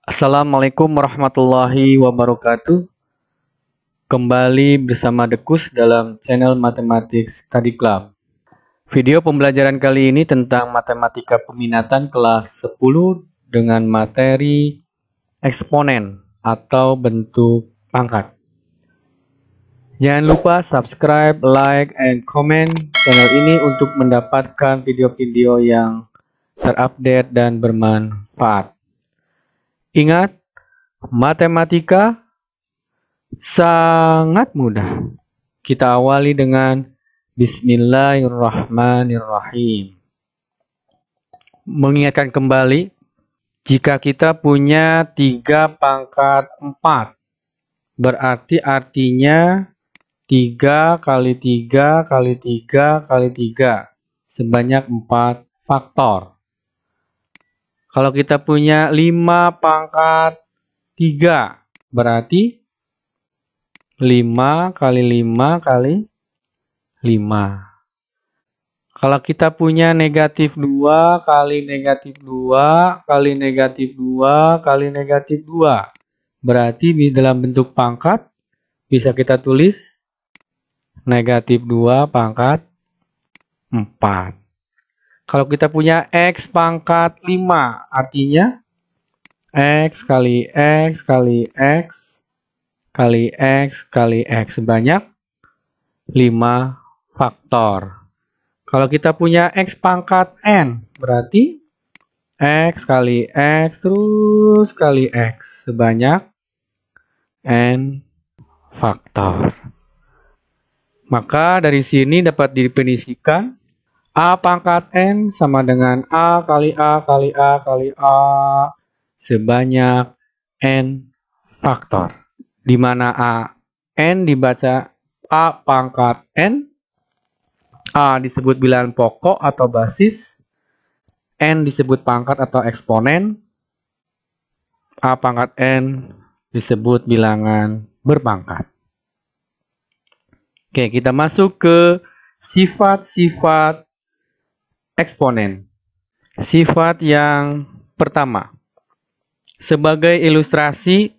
Assalamualaikum warahmatullahi wabarakatuh. Kembali bersama Dekus dalam channel Matematik Study Club. Video pembelajaran kali ini tentang matematika peminatan kelas 10 dengan materi eksponen atau bentuk pangkat. Jangan lupa subscribe, like, and comment channel ini untuk mendapatkan video-video yang terupdate dan bermanfaat. Ingat, matematika sangat mudah. Kita awali dengan Bismillahirrahmanirrahim. Mengingatkan kembali, jika kita punya 3 pangkat 4, berarti artinya 3 kali 3 kali 3 kali 3, sebanyak 4 faktor. Kalau kita punya 5 pangkat 3, berarti 5 kali 5 kali 5. Kalau kita punya negatif 2 kali negatif 2 kali negatif 2 kali negatif 2, berarti di dalam bentuk pangkat bisa kita tulis negatif 2 pangkat 4. Kalau kita punya X pangkat 5, artinya X kali X kali X kali X kali X sebanyak 5 faktor. Kalau kita punya X pangkat N, berarti X kali X terus kali X sebanyak N faktor. Maka dari sini dapat didefinisikan A pangkat N sama dengan A kali A kali A kali A sebanyak N faktor. Di mana N dibaca A pangkat N, A disebut bilangan pokok atau basis, N disebut pangkat atau eksponen, A pangkat N disebut bilangan berpangkat. Oke, kita masuk ke sifat-sifat eksponen. Sifat yang pertama, sebagai ilustrasi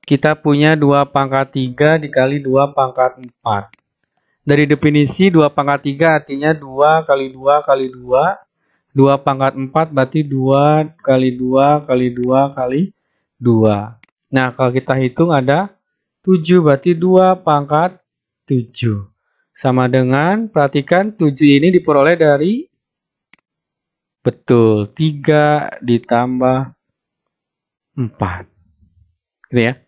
kita punya 2 pangkat 3 dikali 2 pangkat 4. Dari definisi 2 pangkat 3 artinya 2 kali 2 kali 2. 2 pangkat 4 berarti 2 kali 2 kali 2 kali 2. Nah, kalau kita hitung ada 7, berarti 2 pangkat 7. Sama dengan, perhatikan 7 ini diperoleh dari, betul, 3 ditambah 4. Gitu ya.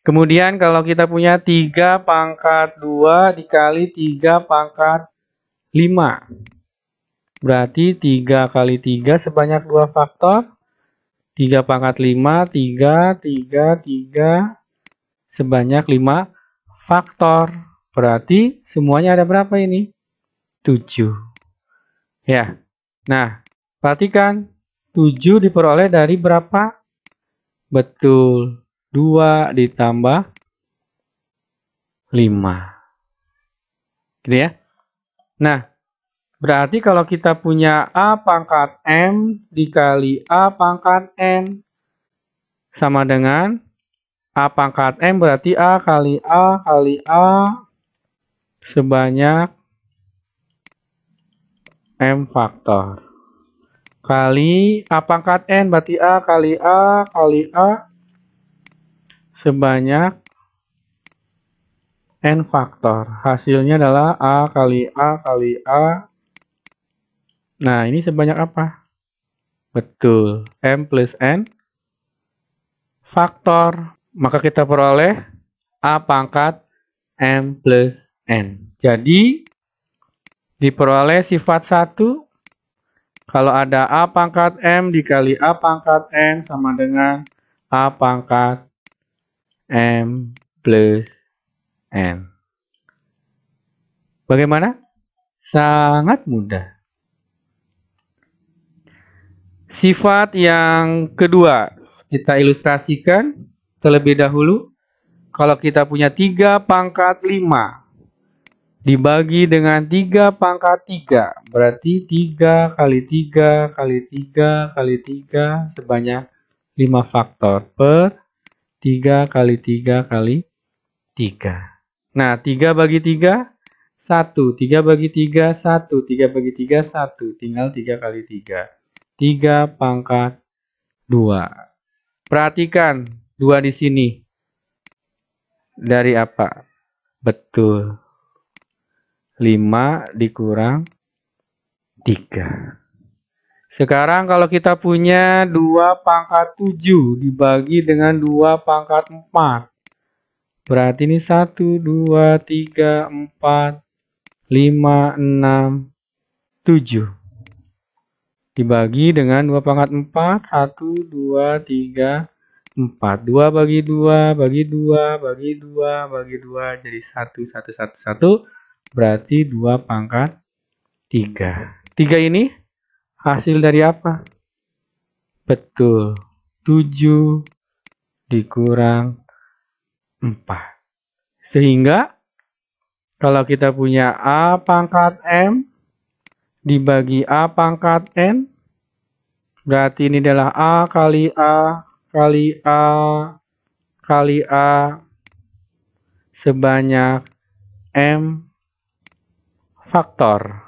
Kemudian kalau kita punya 3 pangkat 2 dikali 3 pangkat 5. Berarti 3 kali 3 sebanyak 2 faktor. 3 pangkat 5, 3, 3, 3 sebanyak 5 faktor. Berarti semuanya ada berapa ini? 7. Ya. Nah, perhatikan 7 diperoleh dari berapa? Betul, 2 ditambah 5. Gitu ya. Nah, berarti kalau kita punya A pangkat M dikali A pangkat N sama dengan A pangkat M, berarti A kali A kali A sebanyak M faktor. Kali A pangkat N, berarti A kali A kali A sebanyak N faktor. Hasilnya adalah A kali A kali A. Nah, ini sebanyak apa? Betul, M plus N faktor. Maka kita peroleh A pangkat M plus N. Jadi, diperoleh sifat 1. Kalau ada A pangkat M dikali A pangkat N sama dengan A pangkat M plus N. Bagaimana? Sangat mudah. Sifat yang kedua, kita ilustrasikan terlebih dahulu. Kalau kita punya 3 pangkat 5 dibagi dengan 3 pangkat 3, berarti 3 kali 3 kali 3 kali 3 sebanyak 5 faktor per 3 kali 3 kali 3. Nah, 3 bagi 3, 1. 3 bagi 3, 1. 3 bagi 3, 1. Tinggal 3 kali 3. 3 pangkat 2. Perhatikan 2 di sini. Dari apa? Betul. 5 dikurang 3. Sekarang kalau kita punya 2 pangkat 7 dibagi dengan 2 pangkat 4. Berarti ini 1, 2, 3, 4, 5, 6, 7. Dibagi dengan 2 pangkat 4, 1, 2, 3, 4. 2 bagi 2, bagi 2, bagi 2, bagi 2. Jadi 1, 1, 1, 1. Berarti 2 pangkat 3. 3 ini hasil dari apa? Betul. 7 dikurang 4. Sehingga kalau kita punya A pangkat M dibagi A pangkat N, berarti ini adalah A kali A kali A kali A sebanyak M faktor.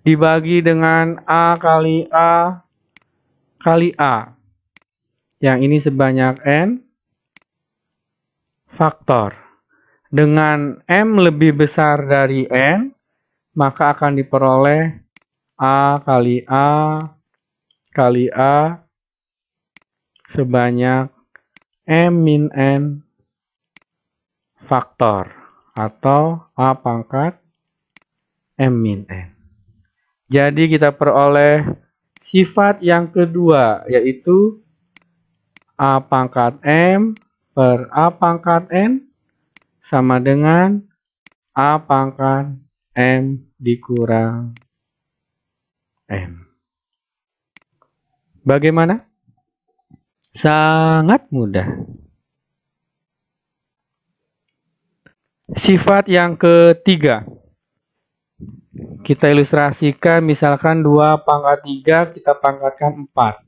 Dibagi dengan A kali A kali A. Yang ini sebanyak N faktor. Dengan M lebih besar dari N, maka akan diperoleh A kali A kali A sebanyak M min N faktor. Atau A pangkat M min N. Jadi kita peroleh sifat yang kedua, yaitu A pangkat M per A pangkat N sama dengan A pangkat M dikurang M. Bagaimana? Sangat mudah. Sifat yang ketiga. Kita ilustrasikan misalkan 2 pangkat 3 kita pangkatkan 4.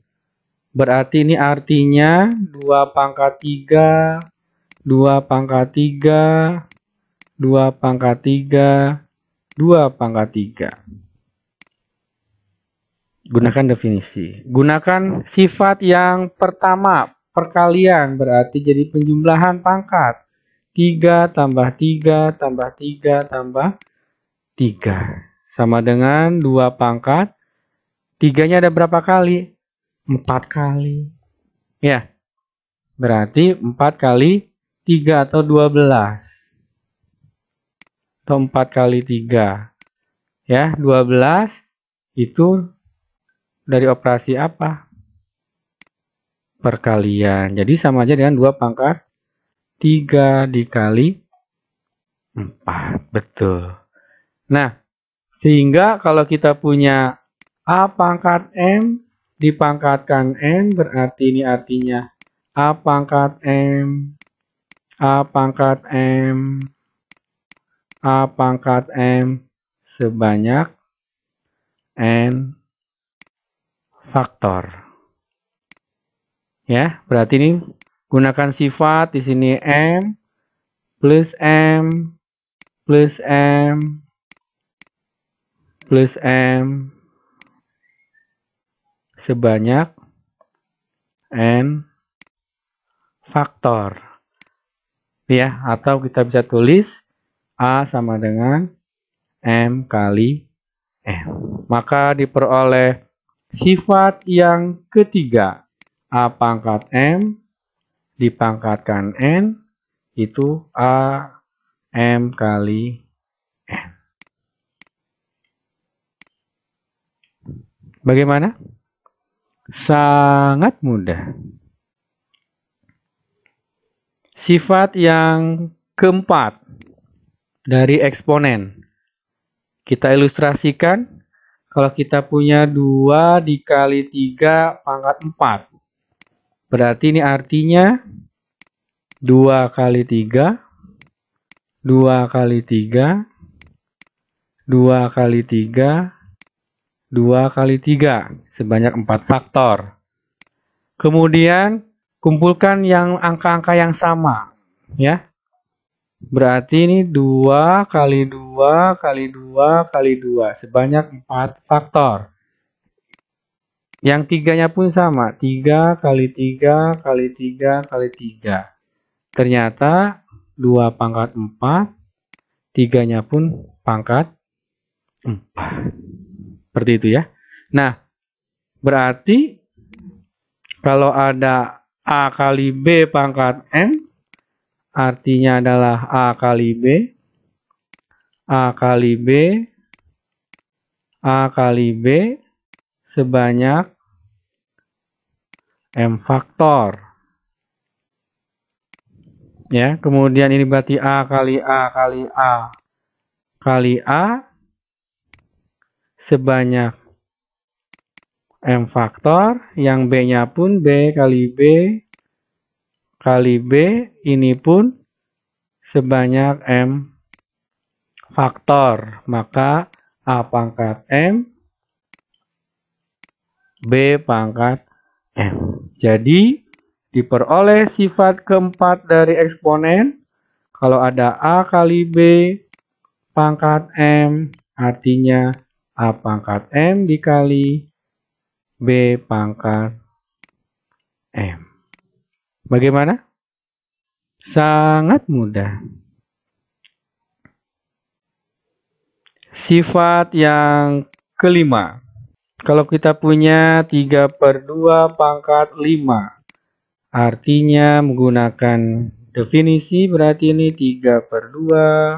Berarti ini artinya 2 pangkat 3, 2 pangkat 3, 2 pangkat 3, 2 pangkat 3. Gunakan definisi. Gunakan sifat yang pertama, perkalian, berarti jadi penjumlahan pangkat. 3 tambah 3 tambah 3 tambah 3. Sama dengan 2 pangkat. 3-nya ada berapa kali? 4 kali. Ya. Berarti 4 kali 3 atau 12. Atau 4 kali 3. Ya, 12 itu dari operasi apa? Perkalian. Jadi sama aja dengan 2 pangkat 3 dikali 4. Betul. Nah, sehingga kalau kita punya A pangkat M dipangkatkan N, berarti ini artinya A pangkat M, A pangkat M, A pangkat M sebanyak N faktor. Ya, berarti ini gunakan sifat di sini M plus M plus M plus M sebanyak N faktor. Ya, atau kita bisa tulis A sama dengan M kali M. Maka diperoleh sifat yang ketiga. A pangkat M dipangkatkan N itu A M kali N. Bagaimana? Sangat mudah. Sifat yang keempat dari eksponen. Kita ilustrasikan. Kalau kita punya 2 dikali 3 pangkat 4. Berarti ini artinya 2 kali 3, 2 kali 3, 2 kali 3, 2 kali 3 sebanyak 4 faktor. Kemudian kumpulkan yang angka-angka yang sama, ya. Berarti ini 2 kali 2 kali 2 kali 2 sebanyak 4 faktor. Yang tiganya pun sama, 3 kali 3 kali 3 kali 3. Ternyata 2 pangkat 4, 3-nya pun pangkat 4. Seperti itu ya. Nah, berarti kalau ada A kali B pangkat M, artinya adalah A kali B, A kali B, A kali B sebanyak M faktor. Ya, kemudian ini berarti A kali A kali A kali A sebanyak M faktor, yang B-nya pun B kali B kali B, ini pun sebanyak M faktor. Maka A pangkat M, B pangkat M. Jadi, diperoleh sifat keempat dari eksponen. Kalau ada A kali B pangkat M, artinya A pangkat M dikali B pangkat M. Bagaimana? Sangat mudah. Sifat yang kelima. Kalau kita punya 3/2 pangkat 5. Artinya menggunakan definisi berarti ini 3/2,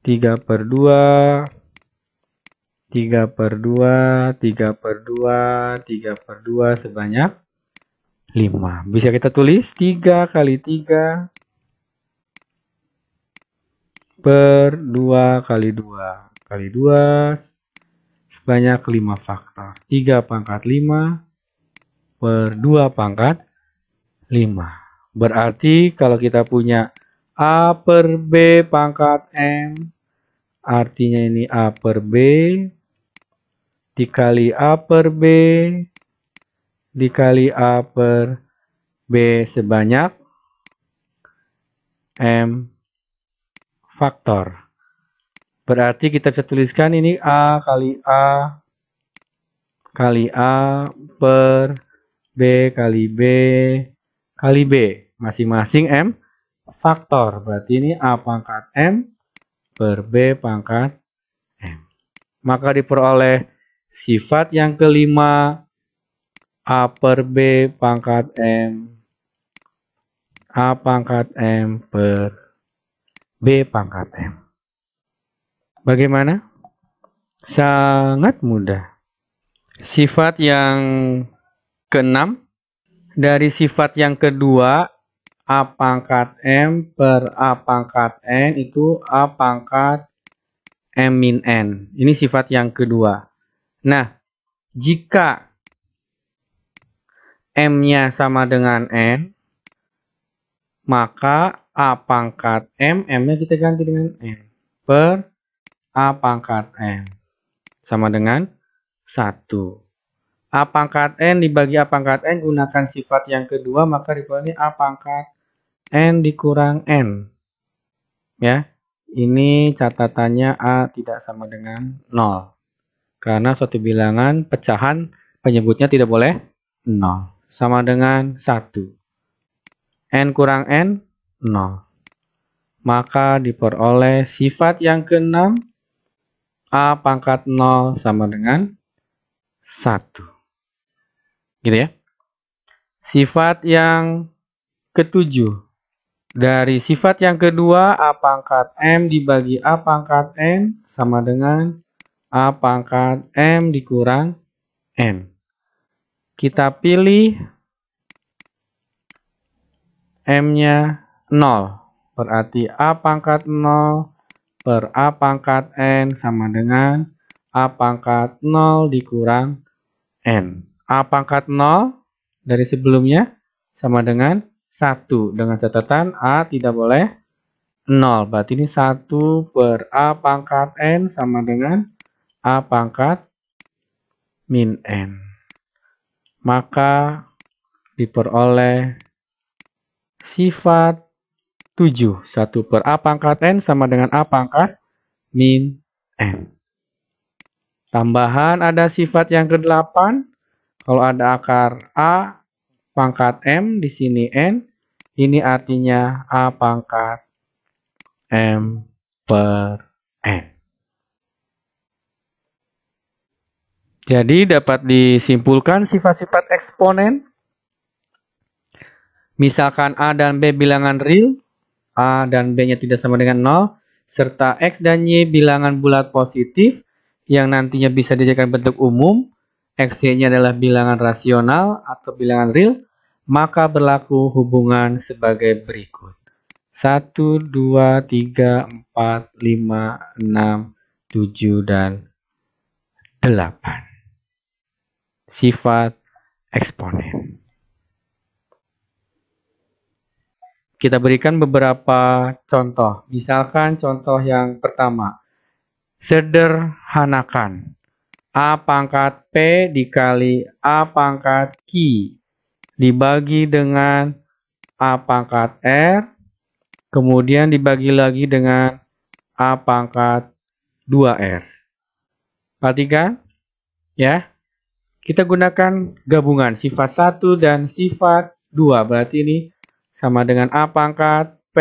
3/2, 3/2, 3/2, 3/2 sebanyak 5. Bisa kita tulis 3 kali 3 per 2 kali 2 kali 2 sebanyak 5 faktor. 3 pangkat 5 per 2 pangkat 5. Berarti kalau kita punya A per B pangkat M, artinya ini A per B dikali A per B dikali A per B sebanyak M faktor. Berarti kita bisa tuliskan ini A kali A kali A per B kali B kali B. Masing-masing M faktor. Berarti ini A pangkat M per B pangkat M. Maka diperoleh sifat yang kelima, A per B pangkat M, A pangkat M per B pangkat M. Bagaimana? Sangat mudah. Sifat yang keenam, dari sifat yang kedua, A pangkat M per A pangkat N itu A pangkat M min N. Ini sifat yang kedua. Nah, jika M-nya sama dengan N, maka A pangkat M, M-nya kita ganti dengan N, per A pangkat M. Sama dengan 1. A pangkat N dibagi A pangkat N, gunakan sifat yang kedua, maka diperoleh A pangkat N dikurang N. Ya, ini catatannya A tidak sama dengan 0. Karena suatu bilangan pecahan penyebutnya tidak boleh 0. Sama dengan 1. N kurang N, 0. Maka diperoleh sifat yang keenam, A pangkat 0 sama dengan 1. Gitu ya. Sifat yang ketujuh. Dari sifat yang kedua, A pangkat M dibagi A pangkat N sama dengan A pangkat M dikurang N. Kita pilih M-nya 0. Berarti A pangkat 0 per A pangkat N sama dengan A pangkat 0 dikurang N. A pangkat 0 dari sebelumnya sama dengan 1. Dengan catatan A tidak boleh 0. Berarti ini 1 per A pangkat N sama dengan A pangkat min N. Maka diperoleh sifat 7. 1 per A pangkat N sama dengan A pangkat min N. Tambahan ada sifat yang ke-8. Kalau ada akar A pangkat M, di sini N, ini artinya A pangkat M per N. Jadi dapat disimpulkan sifat-sifat eksponen. Misalkan A dan B bilangan real, A dan B-nya tidak sama dengan 0, serta X dan Y bilangan bulat positif yang nantinya bisa dijadikan bentuk umum, X-Y-nya adalah bilangan rasional atau bilangan real, maka berlaku hubungan sebagai berikut. 1, 2, 3, 4, 5, 6, 7, dan 8. Sifat eksponen. Kita berikan beberapa contoh. Misalkan contoh yang pertama. Sederhanakan. A pangkat P dikali A pangkat Q dibagi dengan A pangkat R, kemudian dibagi lagi dengan A pangkat 2R. Perhatikan, ya. Kita gunakan gabungan sifat 1 dan sifat 2. Berarti ini sama dengan A pangkat P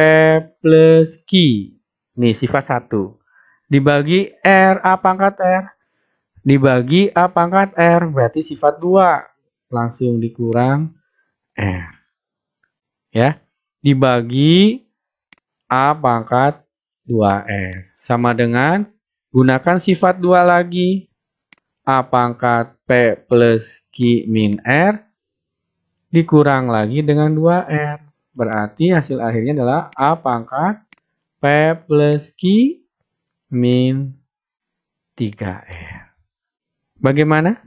plus Q. Nih sifat 1. Dibagi R, A pangkat R. Dibagi A pangkat R. Berarti sifat 2. Langsung dikurang R. Ya. Dibagi A pangkat 2R. Sama dengan gunakan sifat 2 lagi. A pangkat P plus Q min R. Dikurang lagi dengan 2R. Berarti hasil akhirnya adalah A pangkat P plus Q min 3R. Bagaimana?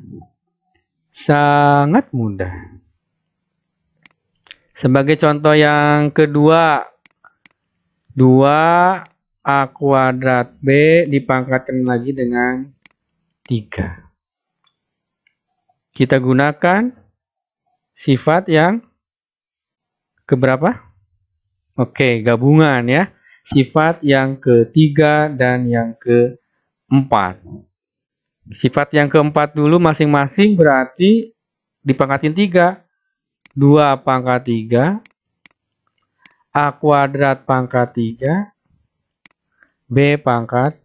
Sangat mudah. Sebagai contoh yang kedua, 2A kuadrat B dipangkatkan lagi dengan 3. Kita gunakan sifat yang keberapa? Oke, gabungan ya. Sifat yang ketiga dan yang keempat. Sifat yang keempat dulu masing-masing berarti dipangkatin 3. 2 pangkat 3. A kuadrat pangkat 3. B pangkat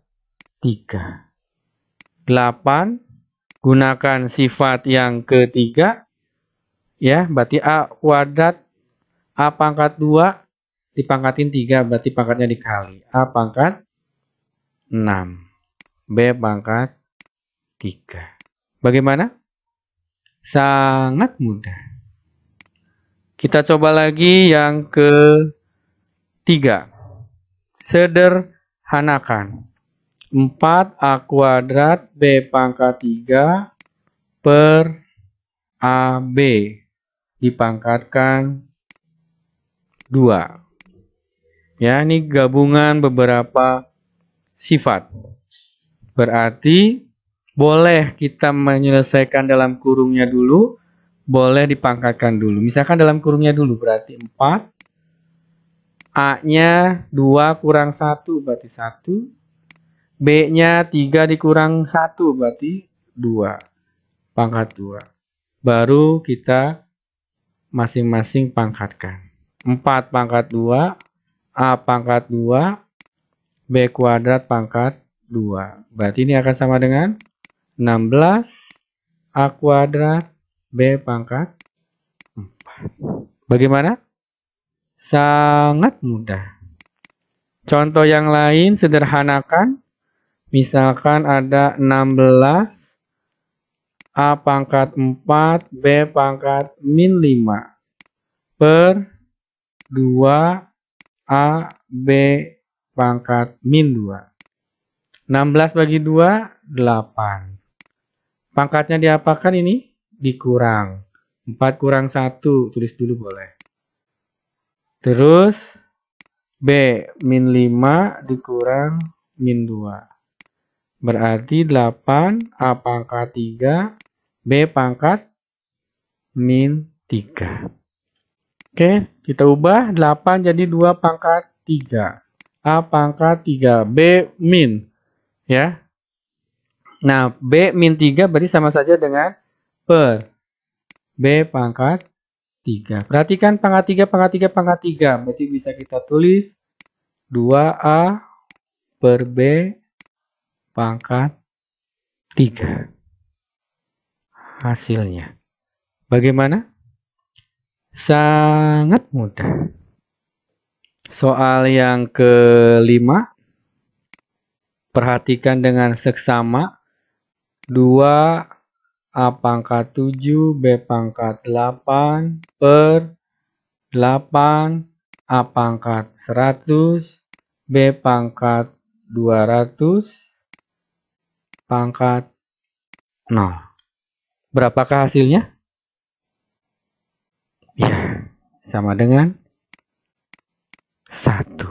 3. 8. Gunakan sifat yang ketiga. Ya, berarti A kuadrat A pangkat 2 dipangkatin 3, berarti pangkatnya dikali. A pangkat 6. B pangkat 3. Bagaimana? Sangat mudah. Kita coba lagi yang ketiga. Sederhanakan. 4A kuadrat B pangkat 3 per AB dipangkatkan 2. Ya, ini gabungan beberapa sifat. Berarti boleh kita menyelesaikan dalam kurungnya dulu, boleh dipangkatkan dulu. Misalkan dalam kurungnya dulu berarti 4. A-nya 2 kurang 1 berarti 1. B-nya 3 dikurang 1 berarti 2. Pangkat 2. Baru kita masing-masing pangkatkan. 4 pangkat 2. A pangkat 2, B kuadrat pangkat 2. Berarti ini akan sama dengan 16 A kuadrat B pangkat 4. Bagaimana? Sangat mudah. Contoh yang lain sederhanakan. Misalkan ada 16 A pangkat 4 B pangkat min 5 per 2 A, B pangkat min 2. 16 bagi 2, 8. Pangkatnya diapakan ini? Dikurang. 4 kurang 1, tulis dulu boleh. Terus, B min 5 dikurang min 2. Berarti 8, A pangkat 3, B pangkat min 3. Oke, kita ubah 8 jadi 2 pangkat 3. A pangkat 3. B min. Ya. Nah, B min 3 berarti sama saja dengan per B pangkat 3. Perhatikan pangkat 3, pangkat 3, pangkat 3. Berarti bisa kita tulis 2A per B pangkat 3. Hasilnya. Bagaimana? Sangat mudah. Soal yang kelima. Perhatikan dengan seksama. 2A pangkat 7 B pangkat 8 per 8 A pangkat 100 B pangkat 200 pangkat 0. Berapakah hasilnya? Ya, sama dengan 1.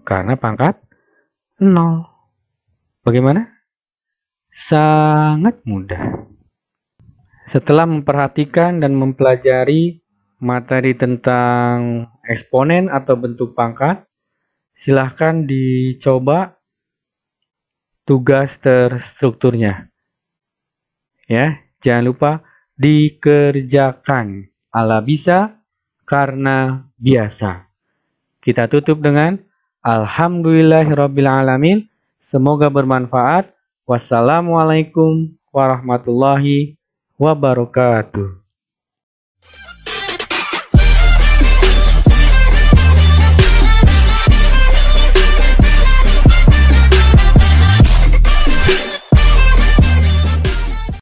Karena pangkat 0. Bagaimana? Sangat mudah. Setelah memperhatikan dan mempelajari materi tentang eksponen atau bentuk pangkat, silahkan dicoba tugas terstrukturnya. Ya, jangan lupa dikerjakan. Ala bisa karena biasa. Kita tutup dengan Alhamdulillahirrabbilalamin. Semoga bermanfaat. Wassalamualaikum warahmatullahi wabarakatuh.